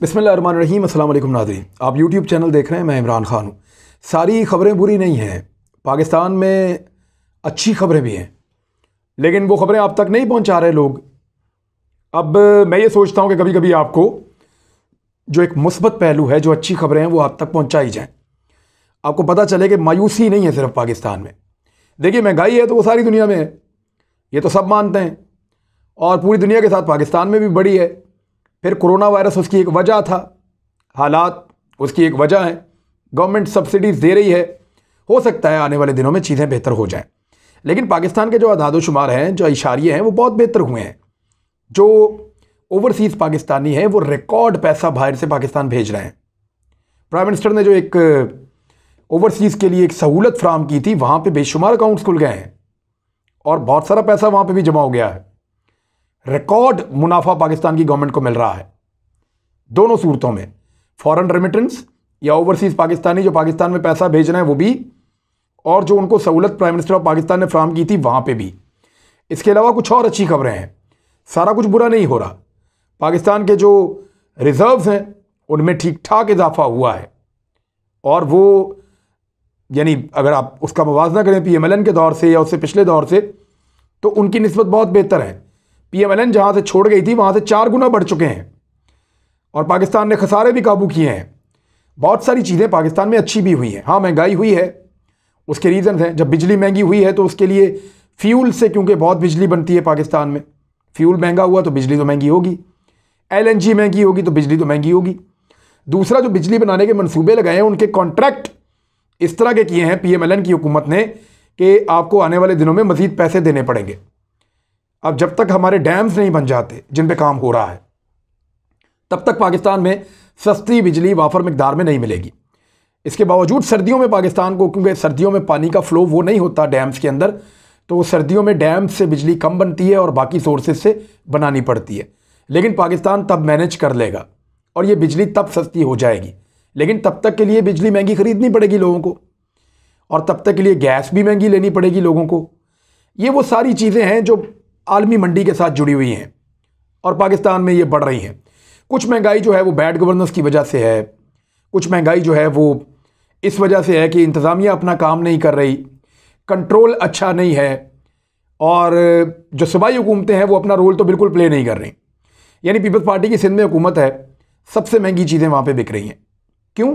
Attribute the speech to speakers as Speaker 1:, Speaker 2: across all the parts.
Speaker 1: बिस्मिल्लाहिर्रहमानिर्रहीम। अस्सलाम वालेकुम नाज़रीन, आप यूट्यूब चैनल देख रहे हैं। मैं इमरान खान हूँ। सारी ख़बरें बुरी नहीं हैं, पाकिस्तान में अच्छी ख़बरें भी हैं, लेकिन वो ख़बरें आप तक नहीं पहुँचा रहे लोग। अब मैं ये सोचता हूँ कि कभी कभी आपको जो एक मुस्बत पहलू है, जो अच्छी ख़बरें हैं, वो आप तक पहुँचाई जाएँ। आपको पता चले कि मायूसी नहीं है सिर्फ पाकिस्तान में। देखिए, महंगाई है तो वो सारी दुनिया में है, ये तो सब मानते हैं, और पूरी दुनिया के साथ पाकिस्तान में भी बढ़ी है। फिर कोरोना वायरस उसकी एक वजह था, हालात उसकी एक वजह है। गवर्नमेंट सब्सिडीज़ दे रही है, हो सकता है आने वाले दिनों में चीज़ें बेहतर हो जाएं। लेकिन पाकिस्तान के जो आदादोशुमार हैं, जो इशारिये हैं, वो बहुत बेहतर हुए हैं। जो ओवरसीज़ पाकिस्तानी हैं वो रिकॉर्ड पैसा बाहर से पाकिस्तान भेज रहे हैं। प्राइम मिनिस्टर ने जो एक ओवरसीज़ के लिए एक सहूलत फ्राहम की थी, वहाँ पर बेशुमार अकाउंट्स खुल गए हैं और बहुत सारा पैसा वहाँ पर भी जमा हो गया है। रिकॉर्ड मुनाफा पाकिस्तान की गवर्नमेंट को मिल रहा है दोनों सूरतों में, फॉरेन रेमिटेंस या ओवरसीज पाकिस्तानी जो पाकिस्तान में पैसा भेज रहे हैं वो भी, और जो उनको सहूलत प्राइम मिनिस्टर ऑफ पाकिस्तान ने फ्राहम की थी वहाँ पे भी। इसके अलावा कुछ और अच्छी खबरें हैं, सारा कुछ बुरा नहीं हो रहा। पाकिस्तान के जो रिजर्व्स हैं उनमें ठीक ठाक इजाफा हुआ है, और वो यानी अगर आप उसका मुवाजना करें PMLN के दौर से या उससे पिछले दौर से, तो उनकी निस्बत बहुत बेहतर है। PMLN जहाँ से छोड़ गई थी वहाँ से 4 गुना बढ़ चुके हैं, और पाकिस्तान ने खसारे भी काबू किए हैं। बहुत सारी चीज़ें पाकिस्तान में अच्छी भी हुई हैं। हाँ, महंगाई हुई है, उसके रीज़न हैं। जब बिजली महंगी हुई है तो उसके लिए फ्यूल से, क्योंकि बहुत बिजली बनती है पाकिस्तान में, फ्यूल महंगा हुआ तो बिजली तो महंगी होगी। LNG महंगी होगी तो बिजली तो महंगी होगी। दूसरा, जो बिजली बनाने के मंसूबे लगाए हैं उनके कॉन्ट्रैक्ट इस तरह के किए हैं PMLN की हुकूमत ने कि आपको आने वाले दिनों में मज़ीद पैसे देने पड़ेंगे। अब जब तक हमारे डैम्स नहीं बन जाते जिन पे काम हो रहा है, तब तक पाकिस्तान में सस्ती बिजली वाफर मिकदार में नहीं मिलेगी। इसके बावजूद सर्दियों में पाकिस्तान को, क्योंकि सर्दियों में पानी का फ्लो वो नहीं होता डैम्स के अंदर, तो सर्दियों में डैम्स से बिजली कम बनती है और बाकी सोर्सेज से बनानी पड़ती है। लेकिन पाकिस्तान तब मैनेज कर लेगा और ये बिजली तब सस्ती हो जाएगी। लेकिन तब तक के लिए बिजली महंगी खरीदनी पड़ेगी लोगों को, और तब तक के लिए गैस भी महंगी लेनी पड़ेगी लोगों को। ये वो सारी चीज़ें हैं जो आलमी मंडी के साथ जुड़ी हुई हैं, और पाकिस्तान में ये बढ़ रही हैं। कुछ महंगाई जो है वो बैड गवर्नेंस की वजह से है, कुछ महंगाई जो है वो इस वजह से है कि इंतज़ामिया अपना काम नहीं कर रही, कंट्रोल अच्छा नहीं है, और जो सूबाई हुकूमतें हैं वो अपना रोल तो बिल्कुल प्ले नहीं कर रही। यानी पीपल्स पार्टी की सिंध में हुकूमत है, सबसे महंगी चीज़ें वहाँ पर बिक रही हैं। क्यों?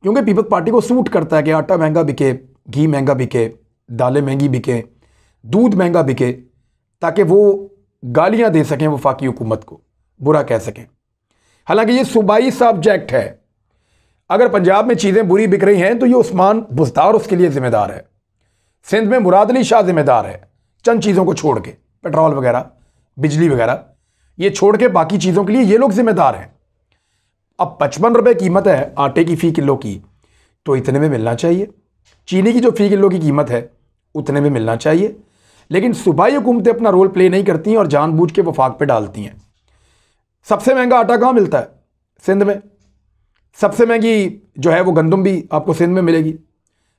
Speaker 1: क्योंकि पीपल्स पार्टी को सूट करता है कि आटा महंगा बिके, घी महंगा बिके, दालें महंगी बिके, दूध महंगा बिके, ताकि वो गालियां दे सकें वफाकी हुकूमत को, बुरा कह सकें। हालांकि ये सूबाई सब्जेक्ट है। अगर पंजाब में चीज़ें बुरी बिक रही हैं तो ये उस्मान बुज़दार उसके लिए ज़िम्मेदार है, सिंध में मुराद अली शाह ज़िम्मेदार है, चंद चीज़ों को छोड़ के, पेट्रोल वगैरह, बिजली वगैरह, ये छोड़ के बाकी चीज़ों के लिए ये लोग ज़िम्मेदार हैं। अब 55 रुपये कीमत है आटे की फ़ी किलो की, तो इतने में मिलना चाहिए। चीनी की जो फ़ी किलो की कीमत है उतने में मिलना चाहिए। लेकिन सूबाई हुकूमतें अपना रोल प्ले नहीं करती हैं और जानबूझ के वफाक पे डालती हैं। सबसे महंगा आटा कहाँ मिलता है? सिंध में। सबसे महंगी जो है वो गंदम भी आपको सिंध में मिलेगी,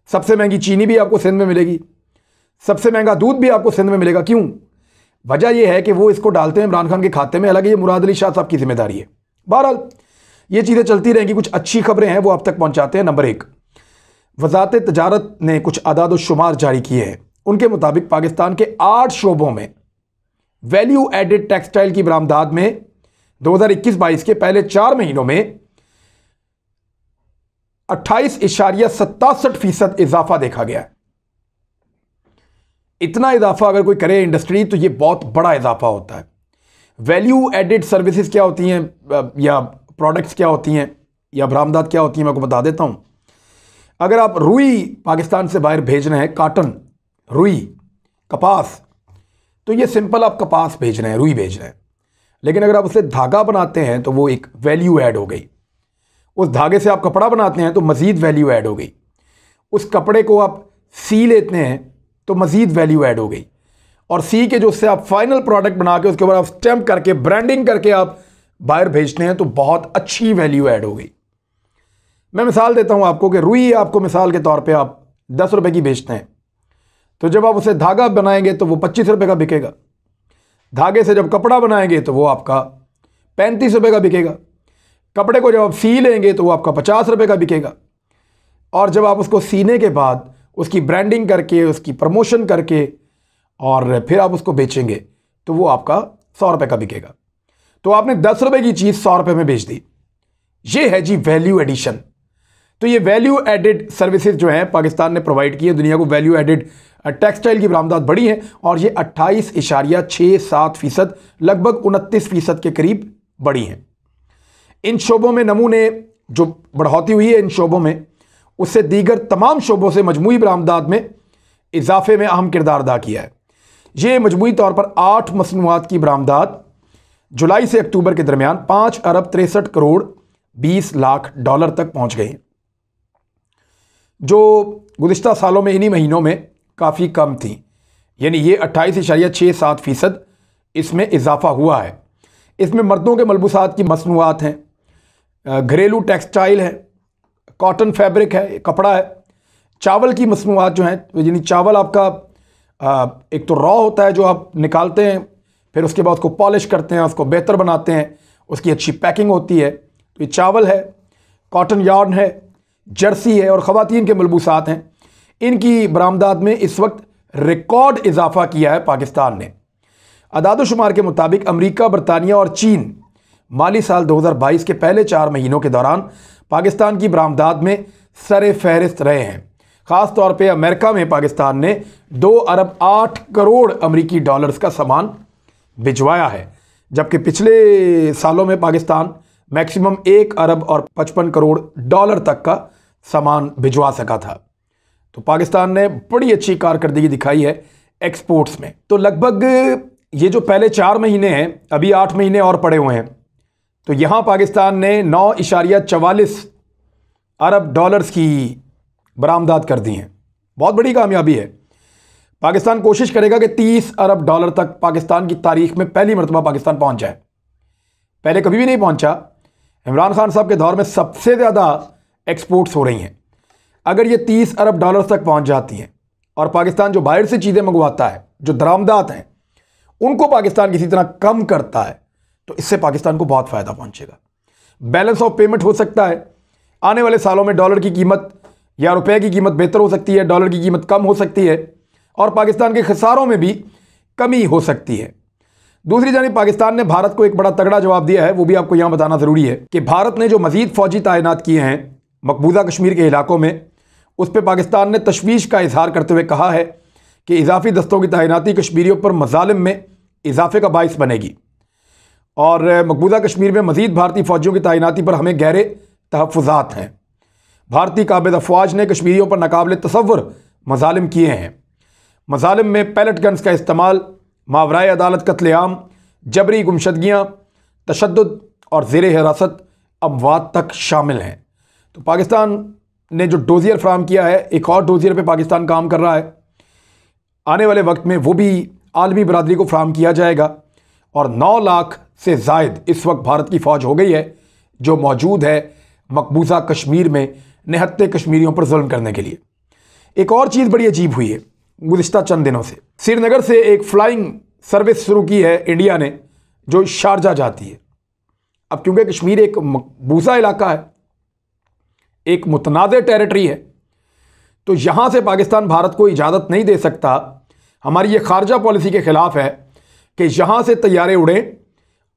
Speaker 1: सबसे महंगी चीनी भी आपको सिंध में मिलेगी, सबसे महंगा दूध भी आपको सिंध में मिलेगा। क्यों? वजह यह है कि वो इसको डालते हैं इमरान खान के खाते में, हालांकि ये मुराद अली शाह साहब की जिम्मेदारी है। बहरहाल ये चीज़ें चलती रहेंगी। कुछ अच्छी खबरें हैं वो आप तक पहुँचाते हैं। नंबर 1, वजारत तजारत ने कुछ आदाद शुमार जारी किए हैं। उनके मुताबिक पाकिस्तान के 8 शोबों में वैल्यू एडेड टेक्सटाइल की बरामदात में 2021-22 के पहले 4 महीनों में 28.67% इजाफा देखा गया है। इतना इजाफा अगर कोई करे इंडस्ट्री तो ये बहुत बड़ा इजाफा होता है। वैल्यू एडेड सर्विसेज क्या होती हैं, या प्रोडक्ट्स क्या होती हैं, या बरामदात क्या होती हैं, मैं आपको बता देता हूं। अगर आप रुई पाकिस्तान से बाहर भेज रहे हैं, काटन, रुई, कपास, तो ये सिंपल आप कपास भेज रहे हैं, रुई भेज रहे हैं। लेकिन अगर आप उससे धागा बनाते हैं तो वो एक वैल्यू ऐड हो गई। उस धागे से आप कपड़ा बनाते हैं तो मज़ीद वैल्यू ऐड हो गई। उस कपड़े को आप सी लेते हैं तो मज़ीद वैल्यू ऐड हो गई, और सी के जो उससे आप फाइनल प्रोडक्ट बना के उसके ऊपर आप स्टैम्प करके, ब्रांडिंग करके आप बाहर भेजते हैं तो बहुत अच्छी वैल्यू ऐड हो गई। मैं मिसाल देता हूँ आपको कि रुई आपको मिसाल के तौर पर आप 10 रुपये की बेचते हैं, तो जब आप उसे धागा बनाएंगे तो वो 25 रुपये का बिकेगा। धागे से जब कपड़ा बनाएंगे तो वो आपका 35 रुपये का बिकेगा। कपड़े को जब आप सी लेंगे तो वो आपका 50 रुपये का बिकेगा, और जब आप उसको सीने के बाद उसकी ब्रांडिंग करके, उसकी प्रमोशन करके और फिर आप उसको बेचेंगे तो वो आपका 100 रुपये का बिकेगा। तो आपने 10 रुपये की चीज़ 100 रुपये में बेच दी। ये है जी वैल्यू एडिशन। तो ये वैल्यू एडेड सर्विसेज जो हैं पाकिस्तान ने प्रोवाइड की है दुनिया को। वैल्यू एडेड टेक्सटाइल की बरामदात बढ़ी है और ये 28.67%, लगभग 29% के करीब बढ़ी हैं। इन शोबों में नमूने जो बढ़ोतरी हुई है इन शोबों में, उससे दीगर तमाम शोबों से मजमूई बरामदात में इजाफे में अहम किरदार अदा किया है। ये मजमूई तौर पर 8 मसनूआत की बरामदात जुलाई से अक्टूबर के दरमियान 5 अरब 63 करोड़ 20 लाख डॉलर तक पहुंच गई, जो गुज़िश्ता सालों में इन्हीं महीनों में काफ़ी कम थी। यानी ये 28.67% इसमें इजाफा हुआ है। इसमें मर्दों के मलबूसात की मसनूआत हैं, घरेलू टेक्सटाइल है, कॉटन फैब्रिक है, कपड़ा है, चावल की मसनूआत जो हैं, यानी चावल आपका एक तो रॉ होता है जो आप निकालते हैं, फिर उसके बाद उसको पॉलिश करते हैं, उसको बेहतर बनाते हैं, उसकी अच्छी पैकिंग होती है। तो ये चावल है, कॉटन यार्न है, जर्सी है और ख़वातीन के मलबूसात हैं। इनकी बरामदात में इस वक्त रिकॉर्ड इजाफा किया है पाकिस्तान ने। अदाद-ओ-शुमार के मुताबिक अमेरिका, बरतानिया और चीन माली साल 2022 के पहले 4 महीनों के दौरान पाकिस्तान की बरामदात में सरे फहरिस्त रहे हैं। ख़ास तौर पे अमेरिका में पाकिस्तान ने 2 अरब 8 करोड़ अमेरिकी डॉलर्स का सामान भिजवाया है, जबकि पिछले सालों में पाकिस्तान मैक्सिमम 1 अरब और 55 करोड़ डॉलर तक का सामान भिजवा सका था। तो पाकिस्तान ने बड़ी अच्छी कारकर्दगी दिखाई है एक्सपोर्ट्स में। तो लगभग ये जो पहले 4 महीने हैं, अभी 8 महीने और पड़े हुए हैं, तो यहाँ पाकिस्तान ने 9.44 अरब डॉलर्स की बरामदात कर दी हैं। बहुत बड़ी कामयाबी है। पाकिस्तान कोशिश करेगा कि 30 अरब डॉलर तक पाकिस्तान की तारीख में पहली मरतबा पाकिस्तान पहुँच जाए। पहले कभी भी नहीं पहुँचा। इमरान खान साहब के दौर में सबसे ज़्यादा एक्सपोर्ट्स हो रही हैं। अगर ये 30 अरब डॉलर तक पहुँच जाती हैं और पाकिस्तान जो बाहर से चीज़ें मंगवाता है, जो दरामदात हैं, उनको पाकिस्तान किसी तरह कम करता है, तो इससे पाकिस्तान को बहुत फ़ायदा पहुँचेगा। बैलेंस ऑफ पेमेंट हो सकता है। आने वाले सालों में डॉलर की कीमत या रुपए की कीमत बेहतर हो सकती है, डॉलर की कीमत कम हो सकती है और पाकिस्तान के खसारों में भी कमी हो सकती है। दूसरी जानिब पाकिस्तान ने भारत को एक बड़ा तगड़ा जवाब दिया है, वो भी आपको यहाँ बताना ज़रूरी है कि भारत ने जो मज़ीद फ़ौजी तैनात किए हैं मकबूजा कश्मीर के इलाकों में, उस पर पाकिस्तान ने तशवीश का इजहार करते हुए कहा है कि इजाफी दस्तों की तैनाती कश्मीरियों पर मज़ालिम में इजाफे का बाइस बनेगी और मकबूजा कश्मीर में मज़ीद भारतीय फ़ौजियों की तैनाती पर हमें गहरे तहफ़्फ़ुज़ात हैं। भारतीय काबिज़ अफ़वाज ने कश्मीरियों पर नाकाबिल तसव्वुर मज़ालिम किए हैं। मज़ालिम में पैलेट गन्स का इस्तेमाल, मावराए अदालत कत्लेआम, जबरी गुमशदगियाँ, तशद्दुद और ज़ेर हिरासत अमवात तक शामिल हैं। तो पाकिस्तान ने जो डोजियर फ्राहम किया है, एक और डोजियर पे पाकिस्तान काम कर रहा है। आने वाले वक्त में वो भी आलमी बरादरी को फ्राहम किया जाएगा और 9 लाख से ज़ायद इस वक्त भारत की फ़ौज हो गई है जो मौजूद है मकबूजा कश्मीर में निहत्ते कश्मीरियों पर जुल्म करने के लिए। एक और चीज़ बड़ी अजीब हुई है गुज़िश्ता चंद दिनों से। श्रीनगर से एक फ़्लाइंग सर्विस शुरू की है इंडिया ने जो शारजा जाती है। अब क्योंकि कश्मीर एक मकबूजा इलाका है, एक मुतनाज़ टेरिटरी है, तो यहाँ से पाकिस्तान भारत को इजाज़त नहीं दे सकता। हमारी ये खारजा पॉलिसी के ख़िलाफ़ है कि यहाँ से तैयारे उड़ें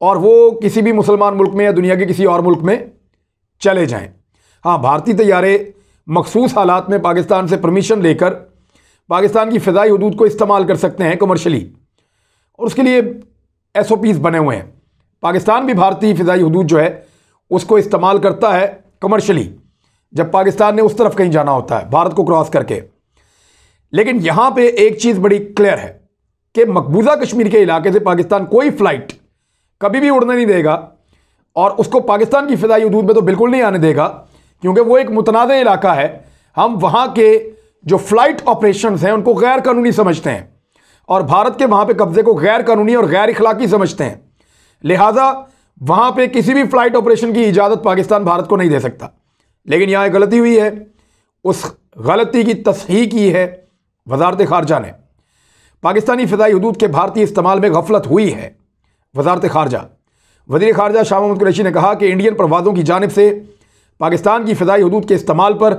Speaker 1: और वो किसी भी मुसलमान मुल्क में या दुनिया के किसी और मुल्क में चले जाएं। हाँ, भारतीय तैयारे मखसूस हालात में पाकिस्तान से परमिशन लेकर पाकिस्तान की फ़िज़ाई हदूद को इस्तेमाल कर सकते हैं कमर्शली, और उसके लिए SOPs बने हुए हैं। पाकिस्तान भी भारतीय फ़िज़ाई हदूद जो है उसको इस्तेमाल करता है कमर्शली जब पाकिस्तान ने उस तरफ कहीं जाना होता है भारत को क्रॉस करके। लेकिन यहाँ पे एक चीज़ बड़ी क्लियर है कि मकबूजा कश्मीर के इलाके से पाकिस्तान कोई फ़्लाइट कभी भी उड़ने नहीं देगा और उसको पाकिस्तान की फ़िज़ाई हदूद में तो बिल्कुल नहीं आने देगा, क्योंकि वो एक मुतनाज़ इलाका है। हम वहाँ के जो फ़्लाइट ऑपरेशंस हैं उनको गैर कानूनी समझते हैं और भारत के वहाँ पे कब्ज़े को गैर कानूनी और गैर इखलाकी समझते हैं। लिहाजा वहाँ पे किसी भी फ़्लाइट ऑपरेशन की इजाज़त पाकिस्तान भारत को नहीं दे सकता। लेकिन यहाँ एक गलती हुई है, उस गलती की तस्हीह की है वज़ारत ख़ारजा ने। पाकिस्तानी फ़िज़ाई हदूद के भारतीय इस्तेमाल में गफलत हुई है। वज़ीर ख़ारजा शाह महमूद कुरैशी ने कहा कि इंडियन परवाज़ों की जानिब से पाकिस्तान की फ़िज़ाई हदूद के इस्तेमाल पर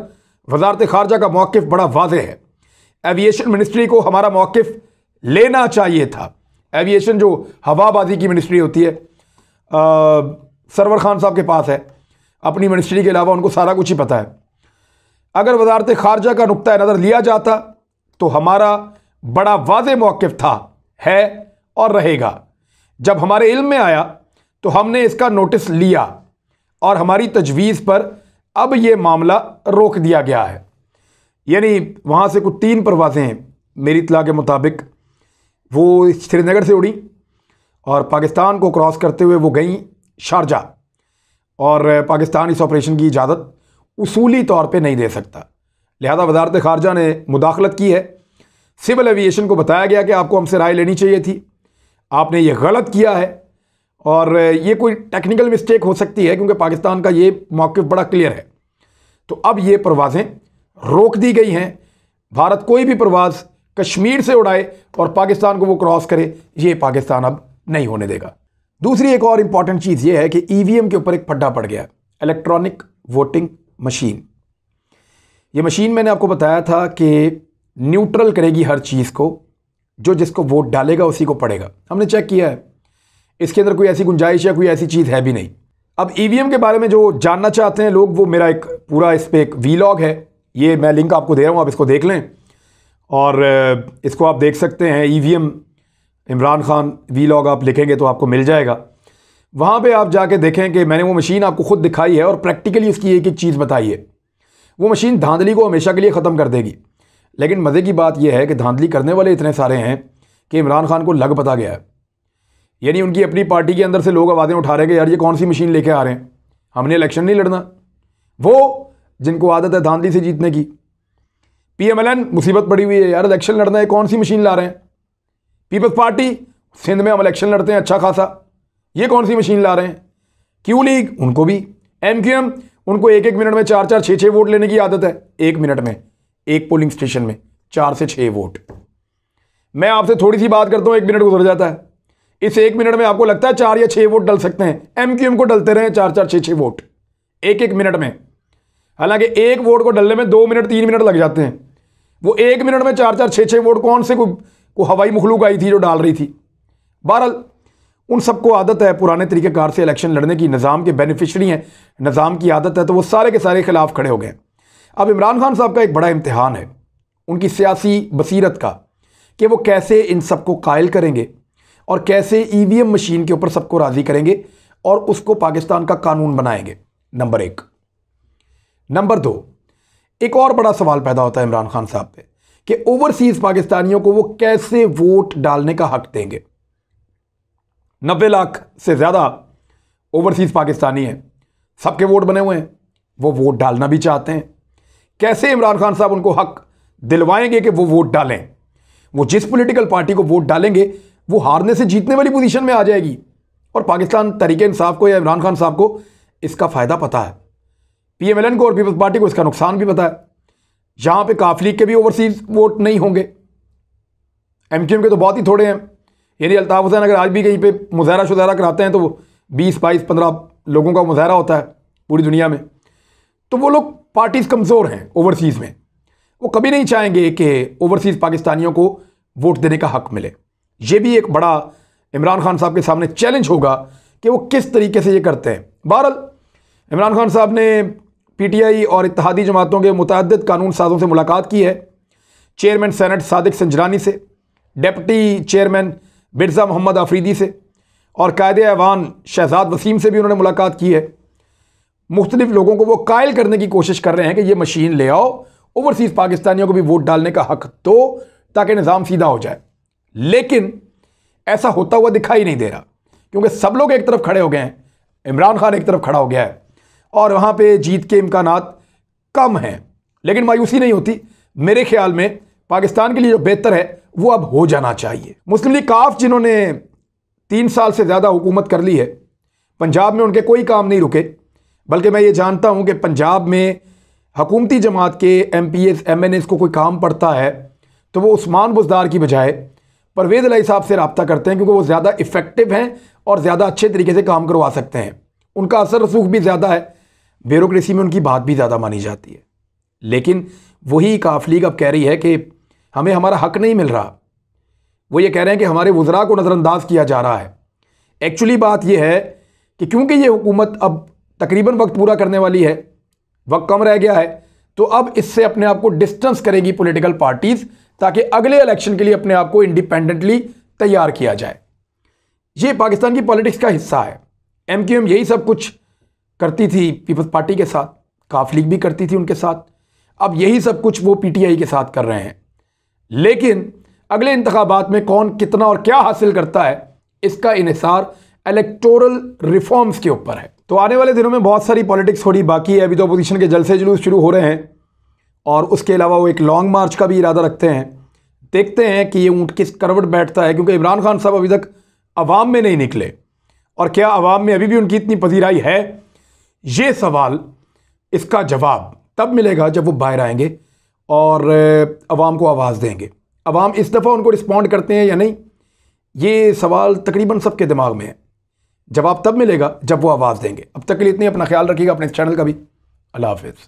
Speaker 1: वज़ारत ख़ारजा का मौक़िफ़ बड़ा वाज़ेह है। एविएशन मिनिस्ट्री को हमारा मौक़िफ़ लेना चाहिए था। एविएशन जो हवाबाजी की मिनिस्ट्री होती है, सरवर खान साहब के पास है, अपनी मिनिस्ट्री के अलावा उनको सारा कुछ ही पता है। अगर वज़ारत ख़ारजा का नुक्ता नज़र लिया जाता तो हमारा बड़ा वाज़ेह मौक़िफ़ था, है और रहेगा। जब हमारे इल्म में आया तो हमने इसका नोटिस लिया और हमारी तजवीज़ पर अब ये मामला रोक दिया गया है। यानी वहाँ से कुछ 3 परवाज़ें मेरी इत्तला के मुताबिक वो श्रीनगर से उड़ी और पाकिस्तान को क्रॉस करते हुए वो गई शारजा, और पाकिस्तान इस ऑपरेशन की इजाज़त उसूली तौर पे नहीं दे सकता। लिहाजा वज़ारत ख़ारजा ने मुदाखलत की है। सिविल एविएशन को बताया गया कि आपको हमसे राय लेनी चाहिए थी, आपने ये गलत किया है, और ये कोई टेक्निकल मिस्टेक हो सकती है क्योंकि पाकिस्तान का ये मौक़िफ़ बड़ा क्लियर है। तो अब ये परवाज़ें रोक दी गई हैं। भारत कोई भी परवाज़ कश्मीर से उड़ाए और पाकिस्तान को वो क्रॉस करे, ये पाकिस्तान अब नहीं होने देगा। दूसरी एक और इम्पॉर्टेंट चीज़ ये है कि ईवीएम के ऊपर एक पड्डा पड़ गया, इलेक्ट्रॉनिक वोटिंग मशीन। ये मशीन मैंने आपको बताया था कि न्यूट्रल करेगी हर चीज़ को, जो जिसको वोट डालेगा उसी को पड़ेगा। हमने चेक किया है, इसके अंदर कोई ऐसी गुंजाइश या कोई ऐसी चीज़ है भी नहीं। अब ईवीएम के बारे में जो जानना चाहते हैं लोग, वो मेरा एक पूरा इस पर एक वीलॉग है, ये मैं लिंक आपको दे रहा हूँ, आप इसको देख लें और इसको आप देख सकते हैं। ईवीएम इमरान खान वीलॉग आप लिखेंगे तो आपको मिल जाएगा। वहाँ पे आप जाके देखें कि मैंने वो मशीन आपको खुद दिखाई है और प्रैक्टिकली उसकी एक एक चीज़ बताई है। वो मशीन धांधली को हमेशा के लिए ख़त्म कर देगी। लेकिन मज़े की बात यह है कि धांधली करने वाले इतने सारे हैं कि इमरान खान को लग पता गया है। यानी उनकी अपनी पार्टी के अंदर से लोग आवाज़ें उठा रहे हैं कि यार ये कौन सी मशीन लेके आ रहे हैं, हमने इलेक्शन नहीं लड़ना। वो जिनको आदत है धांधली से जीतने की, PMLN मुसीबत पड़ी हुई है, यार इलेक्शन लड़ना है, कौन सी मशीन ला रहे हैं। पीपल्स पार्टी, सिंध में हम इलेक्शन लड़ते हैं अच्छा खासा, ये कौन सी मशीन ला रहे हैं। क्यू लीग, उनको भी। MQM, उनको 1-1 मिनट में 4-4, 6-6 वोट लेने की आदत है। 1 मिनट में एक पोलिंग स्टेशन में 4 से 6 वोट। मैं आपसे थोड़ी सी बात करता हूँ, 1 मिनट गुजर जाता है। इस 1 मिनट में आपको लगता है 4 या 6 वोट डल सकते हैं। MQM को डलते रहे 4-4, 6-6 वोट 1-1 मिनट में। हालांकि एक वोट को डलने में 2 मिनट 3 मिनट लग जाते हैं। वो 1 मिनट में 4-4, 6-6 वोट कौन से को हवाई मखलूक आई थी जो डाल रही थी। बहरहाल उन सबको आदत है पुराने तरीक़ेकार से इलेक्शन लड़ने की, निज़ाम के बेनिफिशरी हैं, निज़ाम की आदत है, तो वो सारे के सारे खिलाफ खड़े हो गए। अब इमरान खान साहब का एक बड़ा इम्तिहान है उनकी सियासी बसीरत का, कि वो कैसे इन सबको कायल करेंगे और कैसे EVM मशीन के ऊपर सबको राज़ी करेंगे और उसको पाकिस्तान का कानून बनाएंगे। नंबर 1। नंबर 2, एक और बड़ा सवाल पैदा होता है इमरान खान साहब पे कि ओवरसीज़ पाकिस्तानियों को वो कैसे वोट डालने का हक देंगे। 90 लाख से ज़्यादा ओवरसीज़ पाकिस्तानी हैं, सबके वोट बने हुए हैं, वो वोट डालना भी चाहते हैं। कैसे इमरान खान साहब उनको हक दिलवाएंगे कि वो वोट डालें। वो जिस पॉलिटिकल पार्टी को वोट डालेंगे वो हारने से जीतने वाली पोजीशन में आ जाएगी। और पाकिस्तान तहरीक इंसाफ को या इमरान खान साहब को इसका फ़ायदा पता है, PMLN को और पीपल्स पार्टी को इसका नुकसान भी पता है। यहाँ पे काफ लीग के भी ओवरसीज़ वोट नहीं होंगे, MQM के तो बहुत ही थोड़े हैं। यानी अल्ताफ़ हुसैन अगर आज भी कहीं पे मुज़ाहरा शुज़ाहरा कराते हैं तो वो 20, 22, 15 लोगों का मुज़ाहरा होता है पूरी दुनिया में। तो वो लोग पार्टीज़ कमज़ोर हैं ओवरसीज़ में, वो कभी नहीं चाहेंगे कि ओवरसीज़ पाकिस्तानियों को वोट देने का हक मिले। ये भी एक बड़ा इमरान खान साहब के सामने चैलेंज होगा कि वो किस तरीके से ये करते हैं। बहरहाल इमरान खान साहब ने PTI और इत्तेहादी जमातों के मुतअद्दिद कानून साज़ों से मुलाकात की है। चेयरमैन सेनेट सादिक संजरानी से, डिप्टी चेयरमैन बिरज़ा मोहम्मद आफरीदी से और कायदे ऐवान शहजाद वसीम से भी उन्होंने मुलाकात की है। मुख्तलिफ लोगों को वो कायल करने की कोशिश कर रहे हैं कि ये मशीन ले आओ, ओवरसीज़ पाकिस्तानियों को भी वोट डालने का हक दो ताकि निज़ाम सीधा हो जाए। लेकिन ऐसा होता हुआ दिखाई नहीं दे रहा क्योंकि सब लोग एक तरफ खड़े हो गए हैं, इमरान खान एक तरफ खड़ा हो गया है और वहाँ पे जीत के इम्कानात कम हैं। लेकिन मायूसी नहीं होती, मेरे ख्याल में पाकिस्तान के लिए जो बेहतर है वो अब हो जाना चाहिए। मुस्लिम लीग काफ जिन्होंने 3 साल से ज़्यादा हुकूमत कर ली है, पंजाब में उनके कोई काम नहीं रुके, बल्कि मैं ये जानता हूँ कि पंजाब में हुकूमती जमात के MPs MNAs को कोई काम पड़ता है तो वो उस्मान बुज़दार की बजाय परवेज़ इलाही साहब से रब्ता करते हैं, क्योंकि वो ज़्यादा इफ़ेक्टिव हैं और ज़्यादा अच्छे तरीके से काम करवा सकते हैं। उनका असर रसूख भी ज़्यादा है, ब्यूरोक्रेसी में उनकी बात भी ज़्यादा मानी जाती है। लेकिन वही काफ लीग अब कह रही है कि हमें हमारा हक नहीं मिल रहा। वो ये कह रहे हैं कि हमारे वज़रा को नज़रअंदाज किया जा रहा है। एक्चुअली बात यह है कि क्योंकि ये हुकूमत अब तकरीबन वक्त पूरा करने वाली है, वक्त कम रह गया है, तो अब इससे अपने आप को डिस्टेंस करेगी पॉलिटिकल पार्टीज़, ताकि अगले इलेक्शन के लिए अपने आप को इंडिपेंडेंटली तैयार किया जाए। ये पाकिस्तान की पॉलिटिक्स का हिस्सा है। MQM यही सब कुछ करती थी पीपल्स पार्टी के साथ, काफ लीग भी करती थी उनके साथ, अब यही सब कुछ वो PTI के साथ कर रहे हैं। लेकिन अगले इंतखाबात में कौन कितना और क्या हासिल करता है, इसका इन्हिसार इलेक्टोरल रिफॉर्म्स के ऊपर है। तो आने वाले दिनों में बहुत सारी पॉलिटिक्स थोड़ी बाकी है। अभी तो अपोजिशन के जलसे जुलूस शुरू हो रहे हैं और उसके अलावा वो एक लॉन्ग मार्च का भी इरादा रखते हैं। देखते हैं कि ये ऊँट किस करवट बैठता है, क्योंकि इमरान खान साहब अभी तक अवाम में नहीं निकले, और क्या अवाम में अभी भी उनकी इतनी पजीराई है, ये सवाल, इसका जवाब तब मिलेगा जब वो बाहर आएंगे और अवाम को आवाज़ देंगे। अवाम इस दफ़ा उनको रिस्पॉन्ड करते हैं या नहीं, ये सवाल तकरीबन सबके दिमाग में है। जवाब तब मिलेगा जब वो आवाज़ देंगे। अब तक के लिए इतनी, अपना ख्याल रखिएगा, अपने चैनल का भी। अल्लाह हाफ़िज़।